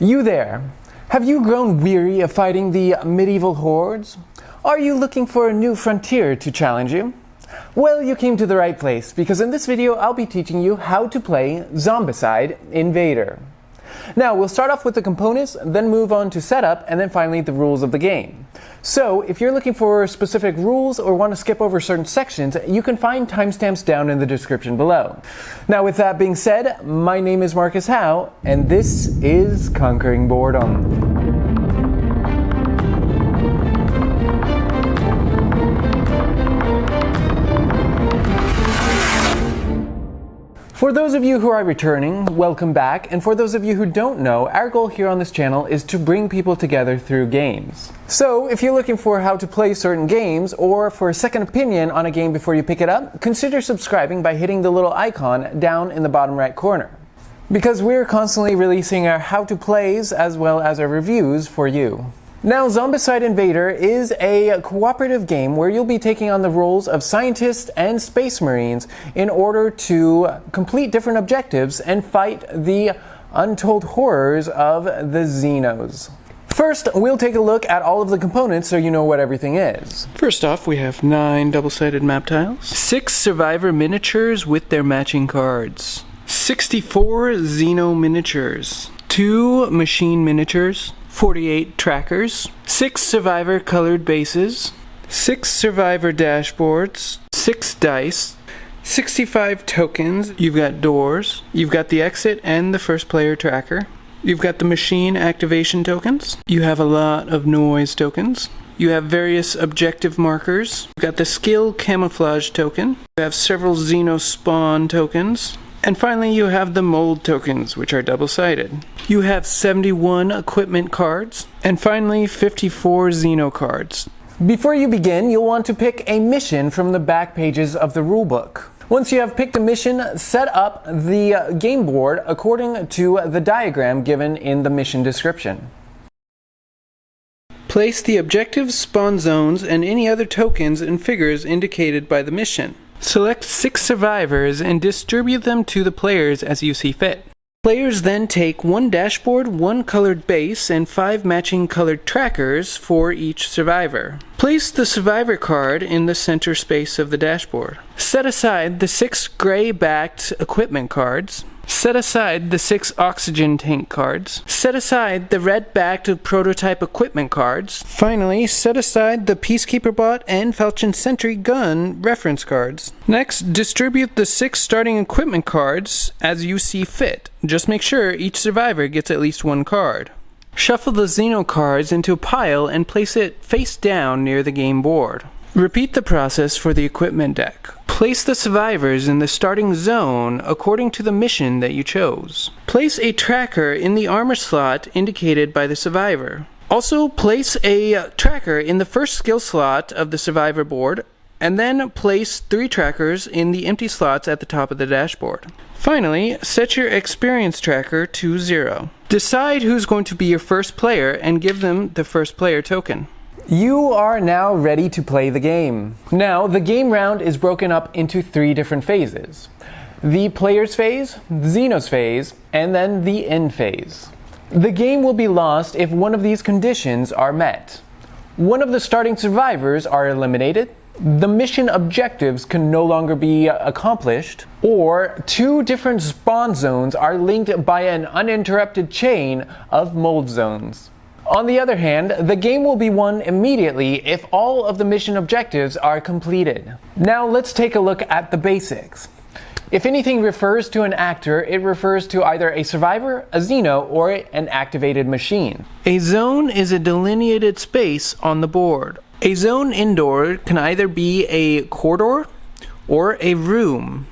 You there! Have you grown weary of fighting the medieval hordes? Are you looking for a new frontier to challenge you? Well, you came to the right place, because in this video I'll be teaching you how to play Zombicide Invader. Now, we'll start off with the components, then move on to setup, and then finally the rules of the game. So, if you're looking for specific rules or want to skip over certain sections, you can find timestamps down in the description below. Now, with that being said, my name is Marcus Howe, and this is Conquering Boredom. For those of you who are returning, welcome back, and for those of you who don't know, our goal here on this channel is to bring people together through games. So, if you're looking for how to play certain games, or for a second opinion on a game before you pick it up, consider subscribing by hitting the little icon down in the bottom right corner. Because we're constantly releasing our how-to-plays as well as our reviews for you. Now, Zombicide Invader is a cooperative game where you'll be taking on the roles of scientists and space marines in order to complete different objectives and fight the untold horrors of the Xenos. First, we'll take a look at all of the components so you know what everything is. First off, we have 9 double-sided map tiles, 6 survivor miniatures with their matching cards, 64 Xeno miniatures, 2 machine miniatures, 48 trackers, 6 survivor colored bases, 6 survivor dashboards, 6 dice, 65 tokens. You've got doors, you've got the exit and the first player tracker, you've got the machine activation tokens, you have a lot of noise tokens, you have various objective markers, you've got the skill camouflage token, you have several Xeno spawn tokens, and finally, you have the mold tokens, which are double-sided. You have 71 equipment cards, and finally 54 Xeno cards. Before you begin, you'll want to pick a mission from the back pages of the rulebook. Once you have picked a mission, set up the game board according to the diagram given in the mission description. Place the objectives, spawn zones, and any other tokens and figures indicated by the mission. Select 6 survivors and distribute them to the players as you see fit. Players then take 1 dashboard, 1 colored base, and 5 matching colored trackers for each survivor. Place the survivor card in the center space of the dashboard. Set aside the 6 gray-backed equipment cards. Set aside the 6 oxygen tank cards. Set aside the red-backed prototype equipment cards. Finally, set aside the Peacekeeper Bot and Falchion Sentry gun reference cards. Next, distribute the 6 starting equipment cards as you see fit. Just make sure each survivor gets at least 1 card. Shuffle the Xeno cards into a pile and place it face down near the game board. Repeat the process for the equipment deck. Place the survivors in the starting zone according to the mission that you chose. Place a tracker in the armor slot indicated by the survivor. Also, place a tracker in the first skill slot of the survivor board, and then place 3 trackers in the empty slots at the top of the dashboard. Finally, set your experience tracker to 0. Decide who's going to be your first player and give them the first player token. You are now ready to play the game. Now, the game round is broken up into 3 different phases. The player's phase, the Xenos phase, and then the end phase. The game will be lost if one of these conditions are met. One of the starting survivors are eliminated, the mission objectives can no longer be accomplished, or 2 different spawn zones are linked by an uninterrupted chain of mold zones. On the other hand, the game will be won immediately if all of the mission objectives are completed. Now let's take a look at the basics. If anything refers to an actor, it refers to either a survivor, a Xeno, or an activated machine. A zone is a delineated space on the board. A zone indoor can either be a corridor or a room.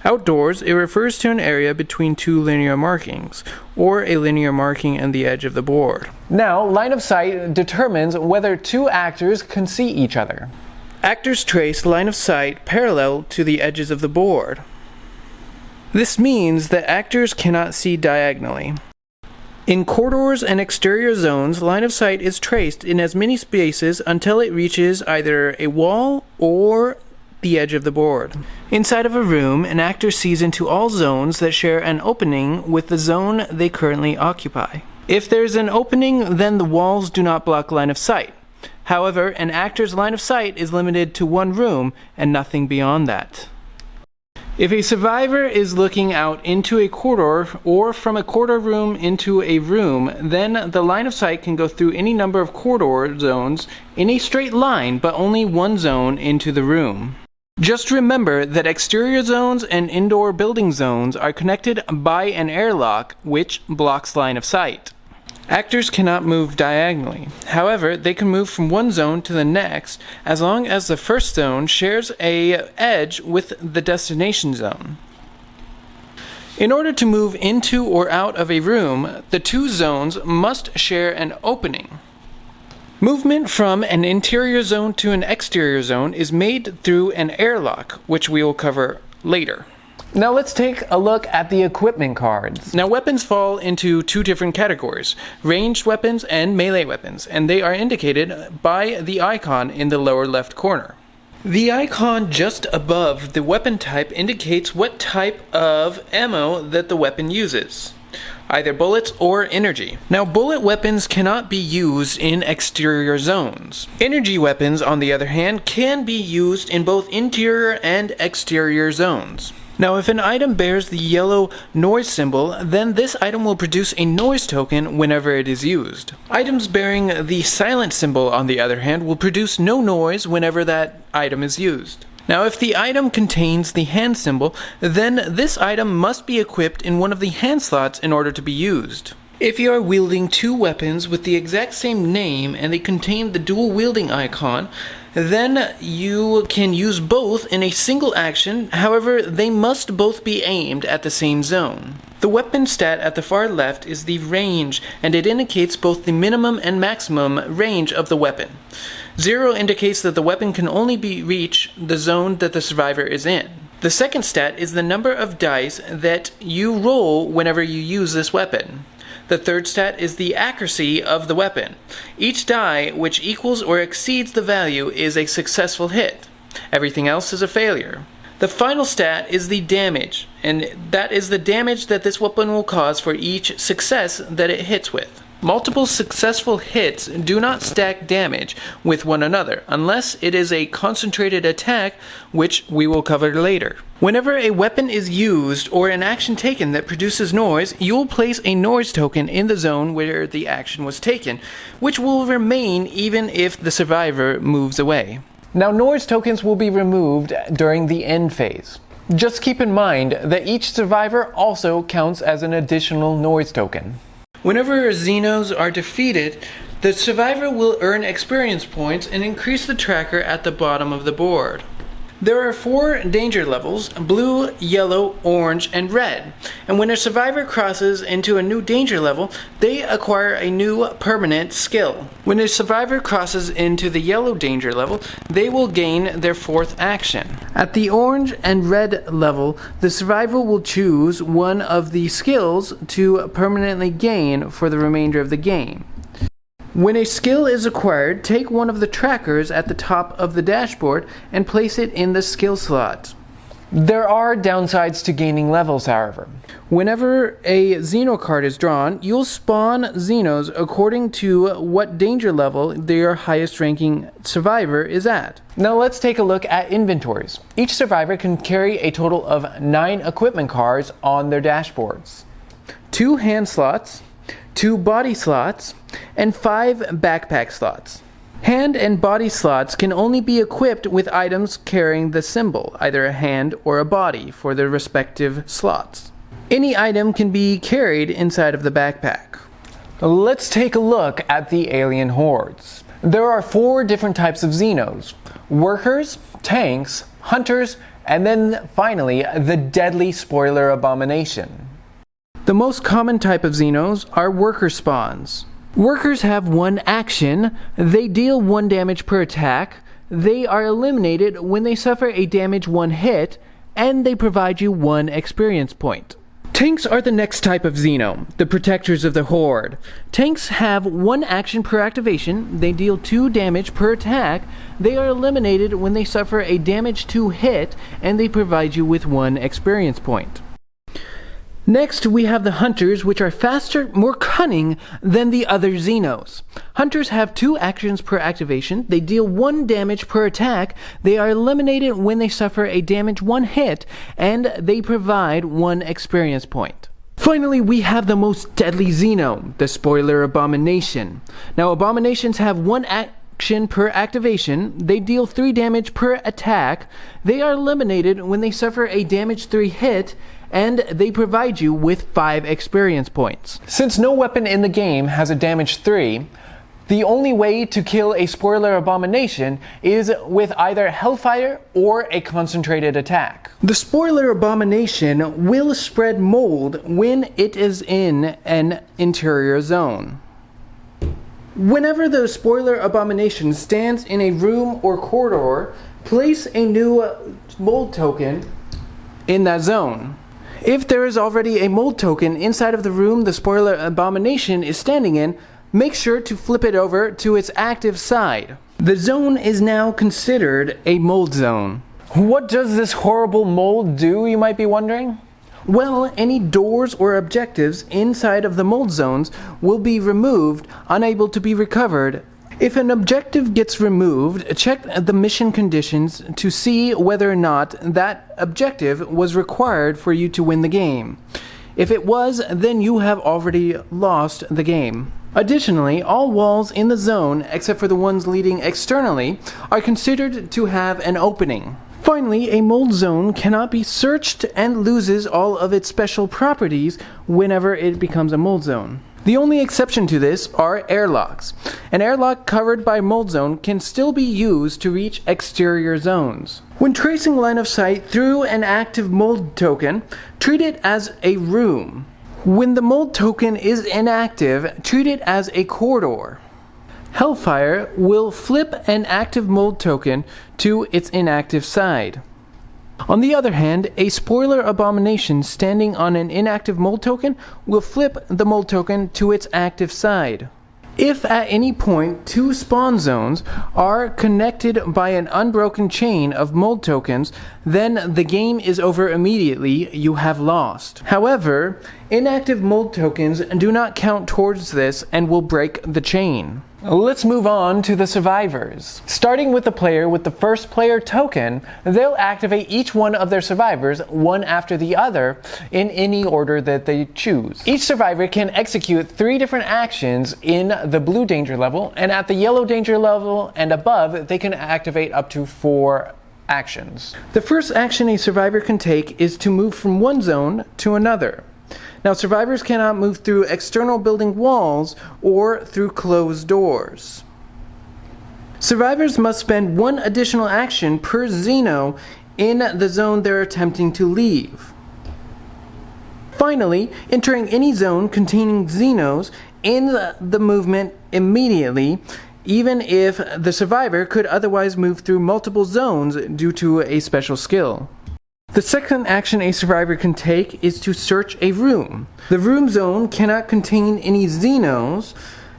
Outdoors, it refers to an area between 2 linear markings, or a linear marking and the edge of the board. Now, line of sight determines whether 2 actors can see each other. Actors trace line of sight parallel to the edges of the board. This means that actors cannot see diagonally. In corridors and exterior zones, line of sight is traced in as many spaces until it reaches either a wall or the edge of the board. Inside of a room, an actor sees into all zones that share an opening with the zone they currently occupy. If there's an opening, then the walls do not block line of sight. However, an actor's line of sight is limited to one room and nothing beyond that. If a survivor is looking out into a corridor or from a corridor room into a room, then the line of sight can go through any number of corridor zones in a straight line, but only one zone into the room. Just remember that exterior zones and indoor building zones are connected by an airlock, which blocks line of sight. Actors cannot move diagonally. However, they can move from one zone to the next as long as the first zone shares an edge with the destination zone. In order to move into or out of a room, the two zones must share an opening. Movement from an interior zone to an exterior zone is made through an airlock, which we will cover later. Now let's take a look at the equipment cards. Now weapons fall into two different categories, ranged weapons and melee weapons, and they are indicated by the icon in the lower left corner. The icon just above the weapon type indicates what type of ammo that the weapon uses, either bullets or energy. Now bullet weapons cannot be used in exterior zones. Energy weapons, on the other hand, can be used in both interior and exterior zones. Now if an item bears the yellow noise symbol, then this item will produce a noise token whenever it is used. Items bearing the silent symbol, on the other hand, will produce no noise whenever that item is used. Now if the item contains the hand symbol, then this item must be equipped in one of the hand slots in order to be used. If you are wielding two weapons with the exact same name and they contain the dual wielding icon, then you can use both in a single action. However, they must both be aimed at the same zone. The weapon stat at the far left is the range, and it indicates both the minimum and maximum range of the weapon. 0 indicates that the weapon can only reach the zone that the survivor is in. The second stat is the number of dice that you roll whenever you use this weapon. The third stat is the accuracy of the weapon. Each die which equals or exceeds the value is a successful hit. Everything else is a failure. The final stat is the damage, and that is the damage that this weapon will cause for each success that it hits with. Multiple successful hits do not stack damage with one another unless it is a concentrated attack, which we will cover later. Whenever a weapon is used or an action taken that produces noise, you will place a noise token in the zone where the action was taken, which will remain even if the survivor moves away. Now noise tokens will be removed during the end phase. Just keep in mind that each survivor also counts as an additional noise token. Whenever Xenos are defeated, the survivor will earn experience points and increase the tracker at the bottom of the board. There are 4 danger levels: blue, yellow, orange, and red. And when a survivor crosses into a new danger level, they acquire a new permanent skill. When a survivor crosses into the yellow danger level, they will gain their 4th action. At the orange and red level, the survivor will choose one of the skills to permanently gain for the remainder of the game. When a skill is acquired, take one of the trackers at the top of the dashboard and place it in the skill slot. There are downsides to gaining levels, however. Whenever a Xeno card is drawn, you'll spawn Xenos according to what danger level their highest ranking survivor is at. Now let's take a look at inventories. Each survivor can carry a total of 9 equipment cards on their dashboards. 2 hand slots, 2 body slots, and 5 backpack slots. Hand and body slots can only be equipped with items carrying the symbol, either a hand or a body, for their respective slots. Any item can be carried inside of the backpack. Let's take a look at the alien hordes. There are 4 different types of Xenos: workers, tanks, hunters, and then finally the deadly spoiler Abomination. The most common type of Xenos are worker spawns. Workers have 1 action, they deal 1 damage per attack, they are eliminated when they suffer a damage 1 hit, and they provide you 1 experience point. Tanks are the next type of Xeno, the protectors of the horde. Tanks have 1 action per activation, they deal 2 damage per attack, they are eliminated when they suffer a damage 2 hit, and they provide you with 1 experience point. Next, we have the Hunters, which are faster, more cunning than the other Xenos. Hunters have 2 actions per activation, they deal 1 damage per attack, they are eliminated when they suffer a damage 1 hit, and they provide 1 experience point. Finally, we have the most deadly Xeno, the Spoiler Abomination. Now, Abominations have 1 action per activation, they deal 3 damage per attack, they are eliminated when they suffer a damage 3 hit, and they provide you with 5 experience points. Since no weapon in the game has a damage 3, the only way to kill a Spoiler Abomination is with either Hellfire or a concentrated attack. The Spoiler Abomination will spread mold when it is in an interior zone. Whenever the Spoiler Abomination stands in a room or corridor, place a new mold token in that zone. If there is already a mold token inside of the room the Spoiler Abomination is standing in, make sure to flip it over to its active side. The zone is now considered a mold zone. What does this horrible mold do, you might be wondering? Well, any doors or objectives inside of the mold zones will be removed, unable to be recovered. If an objective gets removed, check the mission conditions to see whether or not that objective was required for you to win the game. If it was, then you have already lost the game. Additionally, all walls in the zone, except for the ones leading externally, are considered to have an opening. Finally, a mold zone cannot be searched and loses all of its special properties whenever it becomes a mold zone. The only exception to this are airlocks. An airlock covered by mold zone can still be used to reach exterior zones. When tracing line of sight through an active mold token, treat it as a room. When the mold token is inactive, treat it as a corridor. Hellfire will flip an active mold token to its inactive side. On the other hand, a Spoiler Abomination standing on an inactive mold token will flip the mold token to its active side. If at any point 2 spawn zones are connected by an unbroken chain of mold tokens, then the game is over immediately, you have lost. However, inactive mold tokens do not count towards this and will break the chain. Let's move on to the survivors. Starting with the player with the first player token, they'll activate each one of their survivors one after the other in any order that they choose. Each survivor can execute 3 different actions in the blue danger level, and at the yellow danger level and above, they can activate up to 4 actions. The first action a survivor can take is to move from one zone to another. Now, survivors cannot move through external building walls or through closed doors. Survivors must spend 1 additional action per Xeno in the zone they're attempting to leave. Finally, entering any zone containing Xenos in the movement immediately, even if the survivor could otherwise move through multiple zones due to a special skill. The second action a survivor can take is to search a room. The room zone cannot contain any Xenos,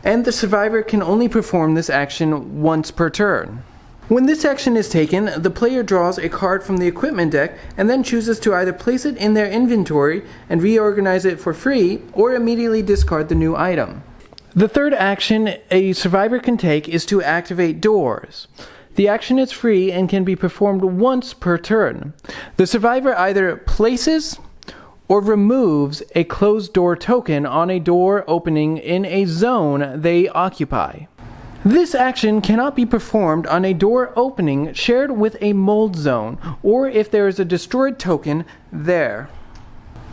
and the survivor can only perform this action once per turn. When this action is taken, the player draws a card from the equipment deck and then chooses to either place it in their inventory and reorganize it for free, or immediately discard the new item. The third action a survivor can take is to activate doors. The action is free and can be performed once per turn. The survivor either places or removes a closed door token on a door opening in a zone they occupy. This action cannot be performed on a door opening shared with a mold zone, or if there is a destroyed token there.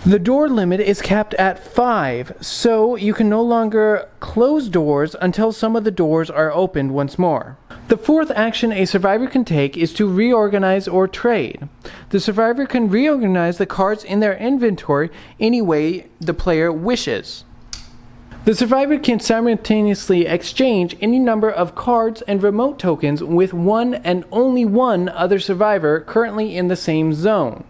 The door limit is capped at 5, so you can no longer close doors until some of the doors are opened once more. The fourth action a survivor can take is to reorganize or trade. The survivor can reorganize the cards in their inventory any way the player wishes. The survivor can simultaneously exchange any number of cards and remote tokens with one and only one other survivor currently in the same zone.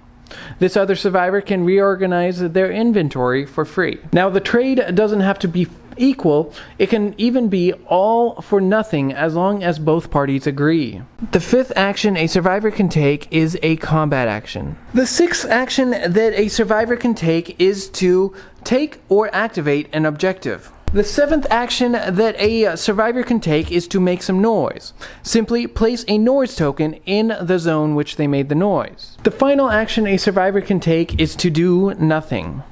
This other survivor can reorganize their inventory for free. Now, the trade doesn't have to be equal, it can even be all for nothing as long as both parties agree. The fifth action a survivor can take is a combat action. The sixth action that a survivor can take is to take or activate an objective. The seventh action that a survivor can take is to make some noise. Simply place a noise token in the zone which they made the noise. The final action a survivor can take is to do nothing.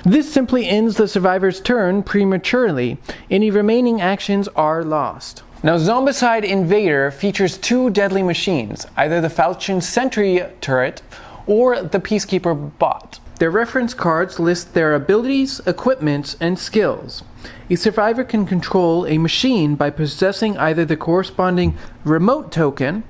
This simply ends the survivor's turn prematurely. Any remaining actions are lost. Now, Zombicide Invader features two deadly machines, either the Falchion Sentry turret or the Peacekeeper Bot. Their reference cards list their abilities, equipments, and skills. A survivor can control a machine by possessing either the corresponding remote token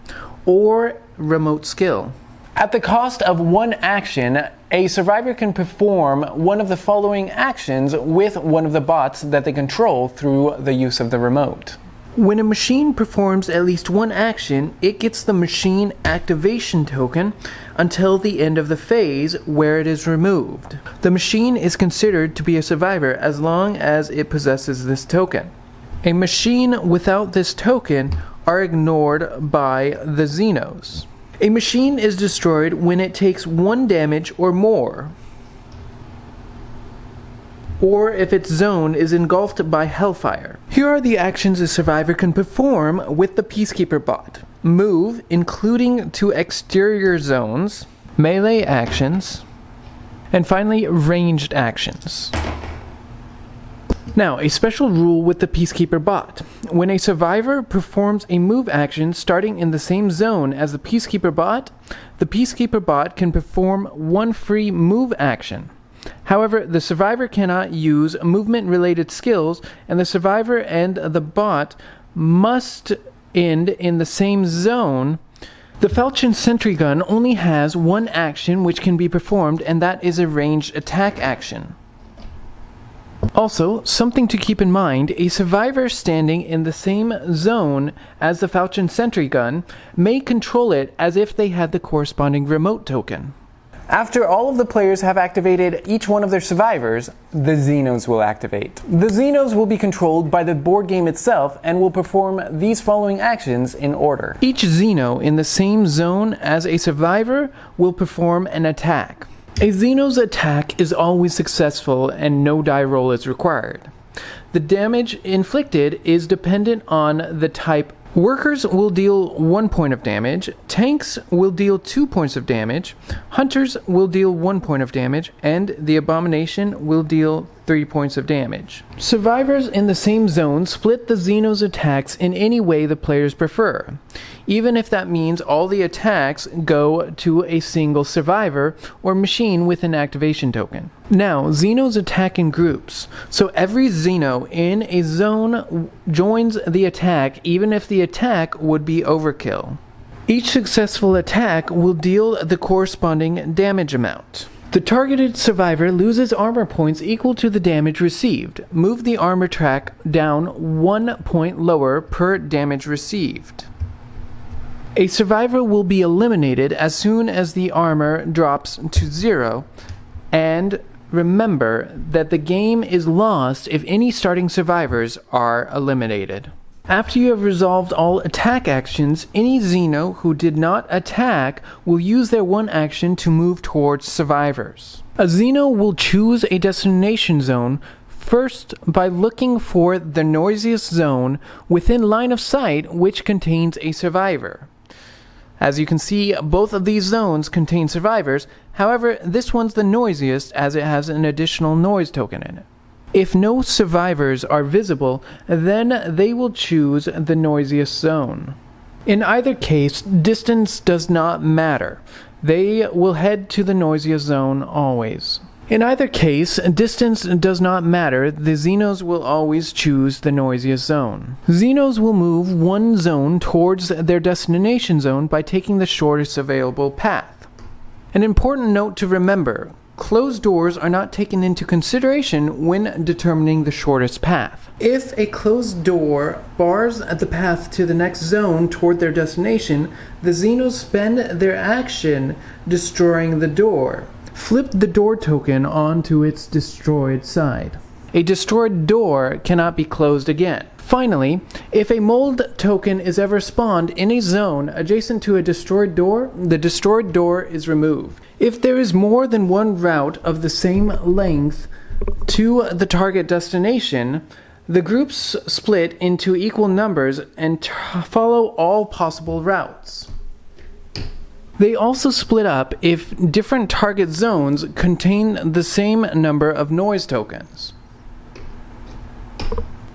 or remote skill. At the cost of one action, a survivor can perform one of the following actions with one of the bots that they control through the use of the remote. When a machine performs at least one action, it gets the machine activation token until the end of the phase where it is removed. The machine is considered to be a survivor as long as it possesses this token. A machine without this token are ignored by the Xenos. A machine is destroyed when it takes 1 damage or more, or if its zone is engulfed by Hellfire. Here are the actions a survivor can perform with the Peacekeeper Bot. Move, including to exterior zones, melee actions, and finally ranged actions. Now, a special rule with the Peacekeeper Bot. When a survivor performs a move action starting in the same zone as the Peacekeeper Bot can perform one free move action. However, the survivor cannot use movement-related skills, and the survivor and the bot must end in the same zone. The Falchion Sentry gun only has one action which can be performed, and that is a ranged attack action. Also, something to keep in mind, a survivor standing in the same zone as the Falchion Sentry gun may control it as if they had the corresponding remote token. After all of the players have activated each one of their survivors, the Xenos will activate. The Xenos will be controlled by the board game itself and will perform these following actions in order. Each Xeno in the same zone as a survivor will perform an attack. A Xeno's attack is always successful and no die roll is required. The damage inflicted is dependent on the type. Workers will deal 1 point of damage, tanks will deal 2 points of damage, hunters will deal 1 point of damage, and the Abomination will deal 3 points of damage. Survivors in the same zone split the Xenos attacks in any way the players prefer, even if that means all the attacks go to a single survivor or machine with an activation token. Now, Xenos attack in groups, so every Xeno in a zone joins the attack even if the attack would be overkill. Each successful attack will deal the corresponding damage amount. The targeted survivor loses armor points equal to the damage received. Move the armor track down 1 point lower per damage received. A survivor will be eliminated as soon as the armor drops to 0, and remember that the game is lost if any starting survivors are eliminated. After you have resolved all attack actions, any Xeno who did not attack will use their one action to move towards survivors. A Xeno will choose a destination zone first by looking for the noisiest zone within line of sight which contains a survivor. As you can see, both of these zones contain survivors, however, this one's the noisiest as it has an additional noise token in it. If no survivors are visible, then they will choose the noisiest zone. In either case, distance does not matter. They will head to the noisiest zone always. In either case, distance does not matter. The Xenos will always choose the noisiest zone. Xenos will move one zone towards their destination zone by taking the shortest available path. An important note to remember: closed doors are not taken into consideration when determining the shortest path. If a closed door bars the path to the next zone toward their destination, the Xenos spend their action destroying the door. Flip the door token onto its destroyed side. A destroyed door cannot be closed again. Finally, if a mold token is ever spawned in a zone adjacent to a destroyed door, the destroyed door is removed. If there is more than one route of the same length to the target destination, the groups split into equal numbers and follow all possible routes. They also split up if different target zones contain the same number of noise tokens.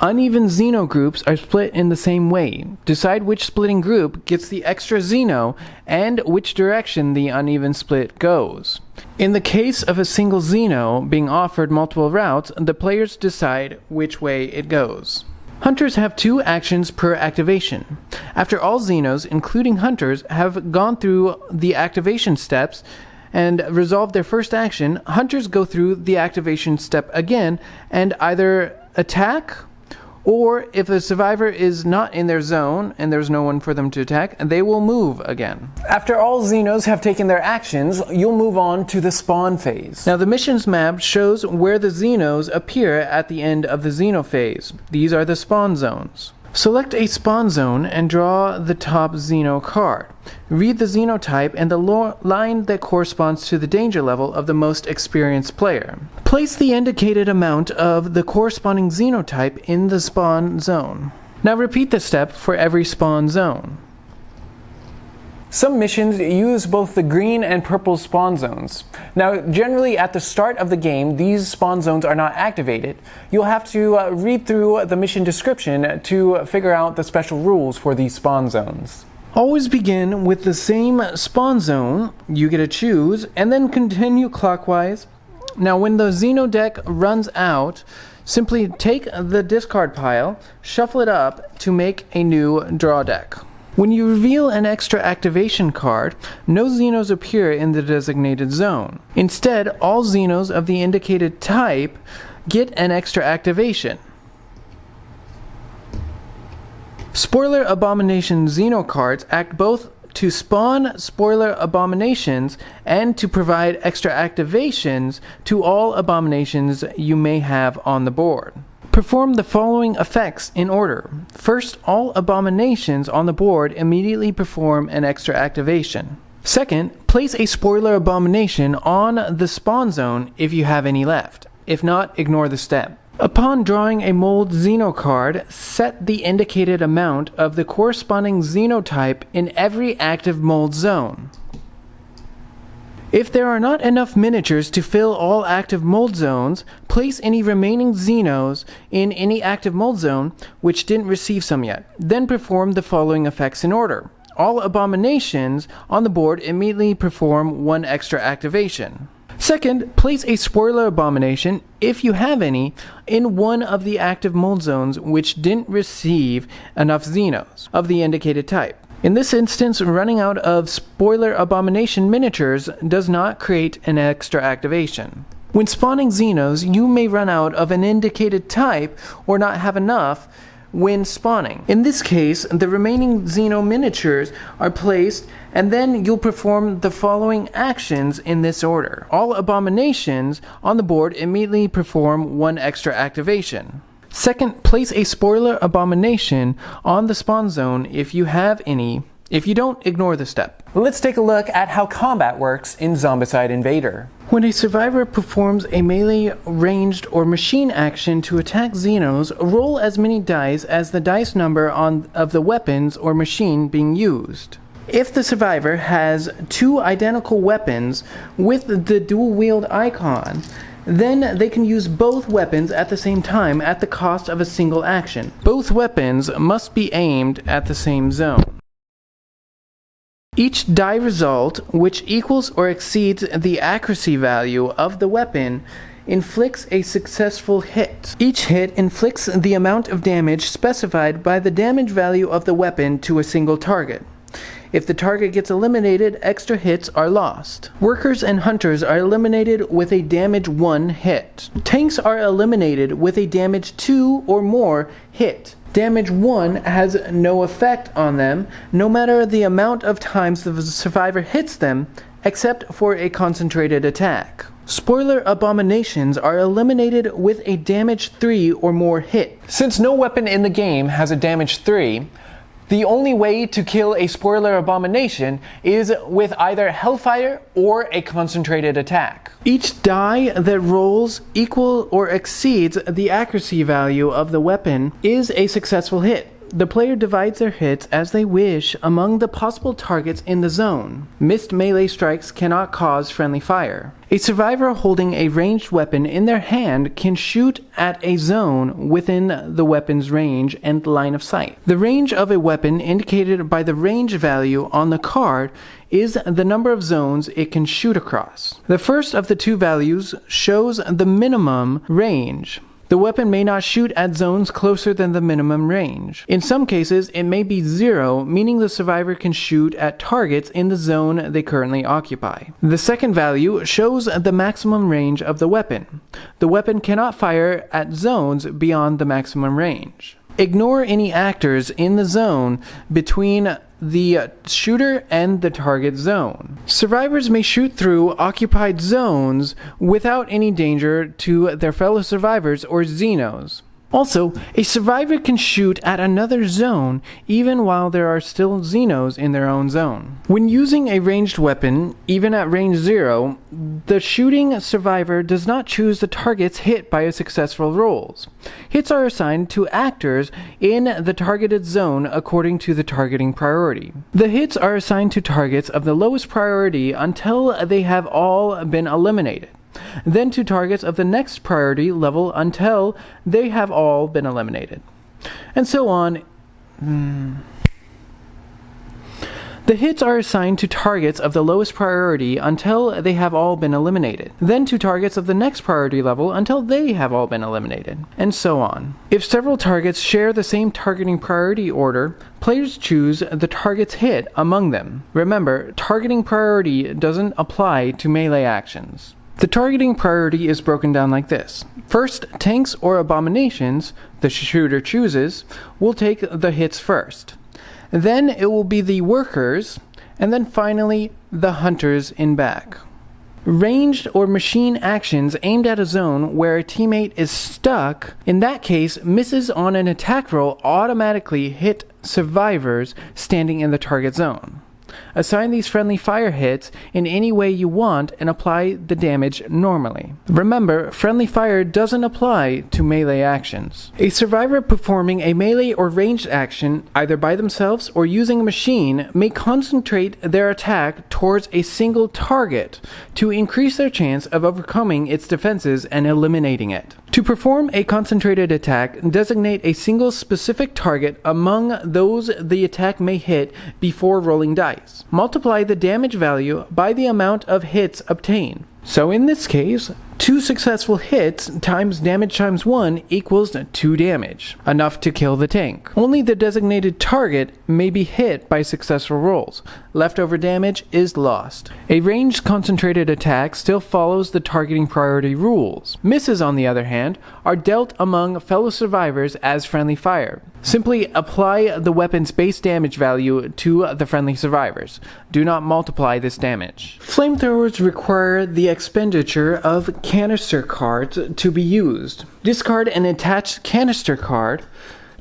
Uneven Xeno groups are split in the same way. Decide which splitting group gets the extra Xeno and which direction the uneven split goes. In the case of a single Xeno being offered multiple routes, the players decide which way it goes. Hunters have 2 actions per activation. After all Xenos, including Hunters, have gone through the activation steps and resolved their first action, Hunters go through the activation step again and either attack, or if a survivor is not in their zone and there's no one for them to attack, they will move again. After all Xenos have taken their actions, you'll move on to the spawn phase. Now the missions map shows where the Xenos appear at the end of the Xeno phase. These are the spawn zones. Select a spawn zone and draw the top Xeno card. Read the Xenotype and the line that corresponds to the danger level of the most experienced player. Place the indicated amount of the corresponding Xenotype in the spawn zone. Now repeat the step for every spawn zone. Some missions use both the green and purple spawn zones. Now, generally at the start of the game, these spawn zones are not activated. You'll have to read through the mission description to figure out the special rules for these spawn zones. Always begin with the same spawn zone, you get to choose, and then continue clockwise. Now, when the Xeno deck runs out, simply take the discard pile, shuffle it up to make a new draw deck. When you reveal an extra activation card, no Xenos appear in the designated zone. Instead, all Xenos of the indicated type get an extra activation. Spoiler Abomination Xeno cards act both to spawn spoiler abominations and to provide extra activations to all abominations you may have on the board. Perform the following effects in order. First, all abominations on the board immediately perform an extra activation. Second, place a spoiler abomination on the spawn zone if you have any left. If not, ignore the step. Upon drawing a mold Xeno card, set the indicated amount of the corresponding Xenotype in every active mold zone. If there are not enough miniatures to fill all active mold zones, place any remaining Xenos in any active mold zone which didn't receive some yet. Then perform the following effects in order. All abominations on the board immediately perform 1 extra activation. Second, place a spoiler abomination, if you have any, in one of the active mold zones which didn't receive enough Xenos of the indicated type. In this instance, running out of spoiler abomination miniatures does not create an extra activation. When spawning Xenos, you may run out of an indicated type or not have enough when spawning. In this case, the remaining Xeno miniatures are placed and then you'll perform the following actions in this order. All abominations on the board immediately perform 1 extra activation. Second, place a spoiler abomination on the spawn zone if you have any. If you don't, ignore the step. Let's take a look at how combat works in Zombicide Invader. When a survivor performs a melee, ranged, or machine action to attack Xenos, roll as many dice as the dice number of the weapons or machine being used. If the survivor has 2 identical weapons with the dual wield icon, then they can use both weapons at the same time at the cost of a single action. Both weapons must be aimed at the same zone. Each die result, which equals or exceeds the accuracy value of the weapon, inflicts a successful hit. Each hit inflicts the amount of damage specified by the damage value of the weapon to a single target. If the target gets eliminated, extra hits are lost. Workers and hunters are eliminated with a damage 1 hit. Tanks are eliminated with a damage 2 or more hit. Damage 1 has no effect on them, no matter the amount of times the survivor hits them, except for a concentrated attack. Spoiler Abominations are eliminated with a damage 3 or more hit. Since no weapon in the game has a damage 3, the only way to kill a Spoiler Abomination is with either Hellfire or a concentrated attack. Each die that rolls equal or exceeds the accuracy value of the weapon is a successful hit. The player divides their hits as they wish among the possible targets in the zone. Missed melee strikes cannot cause friendly fire. A survivor holding a ranged weapon in their hand can shoot at a zone within the weapon's range and line of sight. The range of a weapon, indicated by the range value on the card, is the number of zones it can shoot across. The first of the two values shows the minimum range. The weapon may not shoot at zones closer than the minimum range. In some cases, it may be 0, meaning the survivor can shoot at targets in the zone they currently occupy. The second value shows the maximum range of the weapon. The weapon cannot fire at zones beyond the maximum range. Ignore any actors in the zone between the shooter and the target zone. Survivors may shoot through occupied zones without any danger to their fellow survivors or Xenos. Also, a survivor can shoot at another zone even while there are still Xenos in their own zone. When using a ranged weapon, even at range 0, the shooting survivor does not choose the targets hit by successful rolls. Hits are assigned to actors in the targeted zone according to the targeting priority. The hits are assigned to targets of the lowest priority until they have all been eliminated, then to targets of the next priority level until they have all been eliminated, and so on. The hits are assigned to targets of the lowest priority until they have all been eliminated, then to targets of the next priority level until they have all been eliminated, and so on. If several targets share the same targeting priority order, players choose the target's hit among them. Remember, targeting priority doesn't apply to melee actions. The targeting priority is broken down like this. First, tanks or abominations the shooter chooses will take the hits first. Then it will be the workers, and then finally the hunters in back. Ranged or machine actions aimed at a zone where a teammate is stuck, in that case, misses on an attack roll automatically hit survivors standing in the target zone. Assign these friendly fire hits in any way you want and apply the damage normally. Remember, friendly fire doesn't apply to melee actions. A survivor performing a melee or ranged action, either by themselves or using a machine, may concentrate their attack towards a single target to increase their chance of overcoming its defenses and eliminating it. To perform a concentrated attack, designate a single specific target among those the attack may hit before rolling dice. Multiply the damage value by the amount of hits obtained. So in this case, 2 successful hits times damage times 1 equals 2 damage, enough to kill the tank. Only the designated target may be hit by successful rolls. Leftover damage is lost. A ranged concentrated attack still follows the targeting priority rules. Misses, on the other hand, are dealt among fellow survivors as friendly fire. Simply apply the weapon's base damage value to the friendly survivors. Do not multiply this damage. Flamethrowers require the expenditure of canister cards to be used. Discard an attached canister card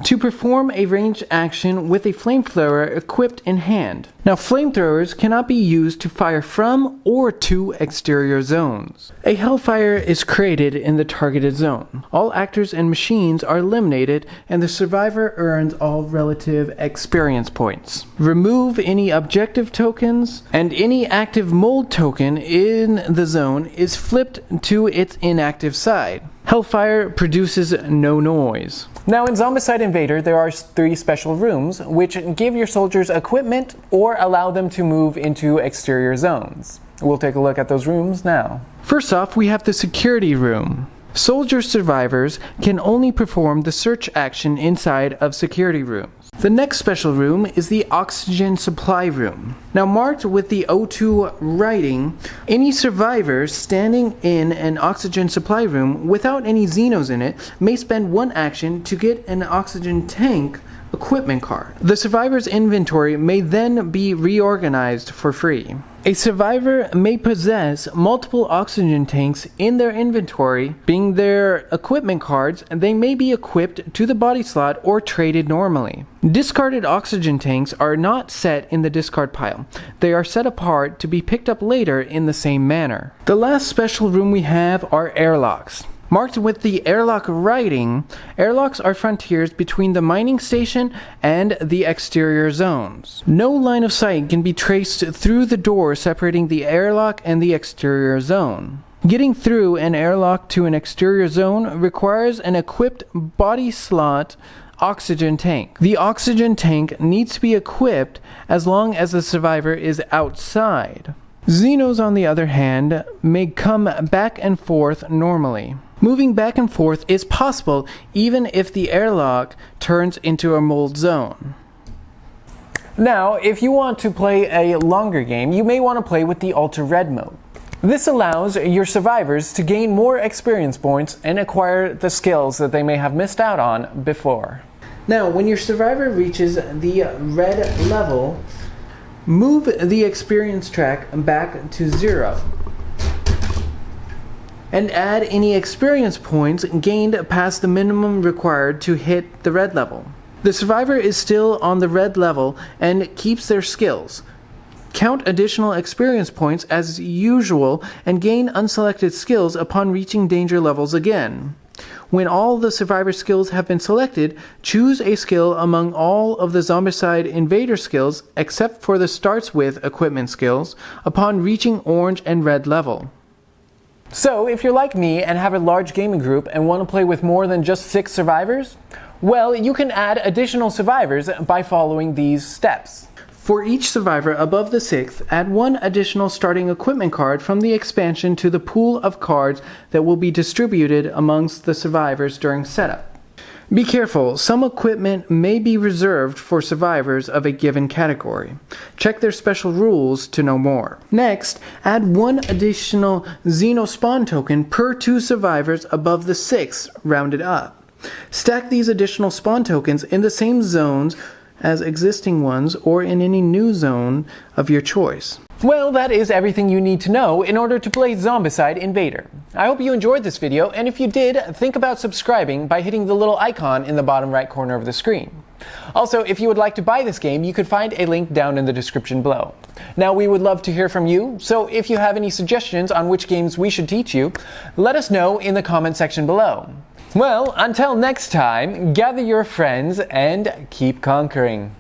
to perform a ranged action with a flamethrower equipped in hand. Now, flamethrowers cannot be used to fire from or to exterior zones. A Hellfire is created in the targeted zone. All actors and machines are eliminated, and the survivor earns all relative experience points. Remove any objective tokens, and any active mold token in the zone is flipped to its inactive side. Hellfire produces no noise. Now in Zombicide Invader, there are 3 special rooms which give your soldiers equipment or allow them to move into exterior zones. We'll take a look at those rooms now. First off, we have the security room. Soldier survivors can only perform the search action inside of security rooms. The next special room is the oxygen supply room. Now marked with the O2 writing, any survivor standing in an oxygen supply room without any Xenos in it may spend 1 action to get an oxygen tank equipment card. The survivor's inventory may then be reorganized for free. A survivor may possess multiple oxygen tanks in their inventory, being their equipment cards, and they may be equipped to the body slot or traded normally. Discarded oxygen tanks are not set in the discard pile. They are set apart to be picked up later in the same manner. The last special room we have are airlocks. Marked with the airlock writing, airlocks are frontiers between the mining station and the exterior zones. No line of sight can be traced through the door separating the airlock and the exterior zone. Getting through an airlock to an exterior zone requires an equipped body slot oxygen tank. The oxygen tank needs to be equipped as long as the survivor is outside. Xenos, on the other hand, may come back and forth normally. Moving back and forth is possible even if the airlock turns into a mold zone. Now, if you want to play a longer game, you may want to play with the Ultrared Mode. This allows your survivors to gain more experience points and acquire the skills that they may have missed out on before. Now, when your survivor reaches the red level, move the experience track back to 0. And add any experience points gained past the minimum required to hit the red level. The survivor is still on the red level and keeps their skills. Count additional experience points as usual and gain unselected skills upon reaching danger levels again. When all the survivor skills have been selected, choose a skill among all of the Zombicide Invader skills except for the starts with equipment skills upon reaching orange and red level. So, if you're like me and have a large gaming group and want to play with more than just 6 survivors, well, you can add additional survivors by following these steps. For each survivor above the 6th, add 1 additional starting equipment card from the expansion to the pool of cards that will be distributed amongst the survivors during setup. Be careful, some equipment may be reserved for survivors of a given category. Check their special rules to know more. Next, add 1 additional Xenos spawn token per 2 survivors above the 6th, rounded up. Stack these additional spawn tokens in the same zones as existing ones or in any new zone of your choice. Well, that is everything you need to know in order to play Zombicide Invader. I hope you enjoyed this video, and if you did, think about subscribing by hitting the little icon in the bottom right corner of the screen. Also, if you would like to buy this game, you could find a link down in the description below. Now, we would love to hear from you, so if you have any suggestions on which games we should teach you, let us know in the comment section below. Well, until next time, gather your friends and keep conquering.